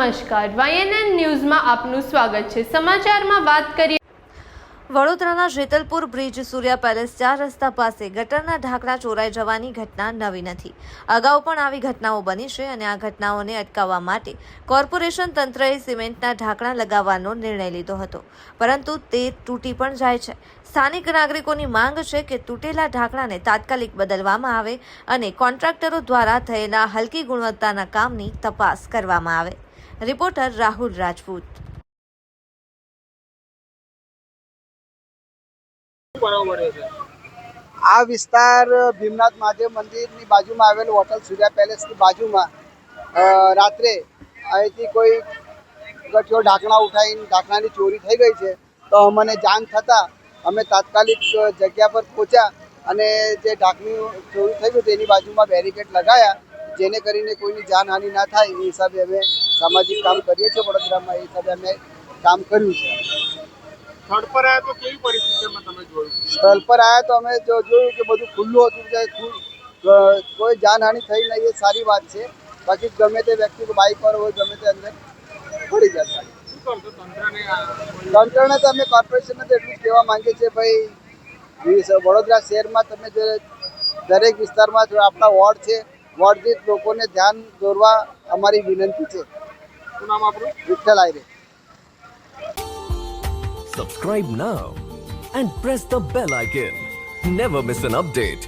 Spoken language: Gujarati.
નમસ્કાર, YNN ન્યૂઝમાં આપનું સ્વાગત છે। સમાચારમાં વાત કરીએ। વડોદરાના જેતલપુર બ્રિજ સૂર્યા પેલેસ 4 રસ્તા પાસે ગટરના ઢાંકણા ચોરાઈ જવાની ઘટના નવી નથી। અગાઉ પણ આવી ઘટનાઓ બની છે અને આ ઘટનાઓને અટકાવવા માટે કોર્પોરેશન તંત્રએ સિમેન્ટના ઢાંકણા લગાવવાનો નિર્ણય લીધો હતો, પરંતુ તે તૂટી પણ જાય છે। સ્થાનિક નાગરિકોની માંગ છે કે તૂટેલા ઢાંકણાને તાત્કાલિક બદલવામાં આવે અને કોન્ટ્રાક્ટરો દ્વારા થયેલા હલકી ગુણવત્તાના કામની તપાસ કરવામાં આવે। રિપોર્ટર રાહુલ રાજપૂત। આ વિસ્તાર ભીમનાથ મહાદેવ મંદિરની બાજુમાં આવેલું હોટલ સૂર્યા પેલેસની બાજુમાં રાત્રે અહીંથી કોઈ ગઠિયો ઢાંકણા ઉઠાવીને ઢાંકણાની ચોરી થઈ ગઈ છે। તો અમને જાણ થતાં અમે તાત્કાલિક જગ્યા પર પહોંચ્યા અને જે ઢાંકણી ચોરી થઈ ગયું તેની બાજુમાં બેરિકેડ લગાવ્યા, જેને કરીને કોઈની જાનહાનિ ના થાય એ હિસાબે અમે સામાજિક કામ કરીએ છીએ વડોદરામાં। એ હિસાબે અમે કામ કર્યું છે। સ્થળ પર આવ્યા તો કેવી પરિસ્થિતિમાં તમે જોયું? સ્થળ પર આવ્યા તો અમે જોયું કે બધું ખુલ્લું હતું, કોઈ જાનહાનિ થઈ નહીં, એ સારી વાત છે। બાકી ગમે તે વ્યક્તિ બાઇક પર હોય ગમે તે અંદર પડી જતા। શું કરશો તંત્રને? તંત્રને તો અમે કોર્પોરેશનને તો એટલું જ કહેવા માંગીએ છીએ, ભાઈ વડોદરા શહેરમાં તમે દરેક વિસ્તારમાં આપણા વોર્ડ છે, વોર્ડ દીઠ લોકોને ધ્યાન દોરવા અમારી વિનંતી છે। શું નામ આપણું? વિઠ્ઠલ આયરે। Subscribe now and press the bell icon. Never miss an update.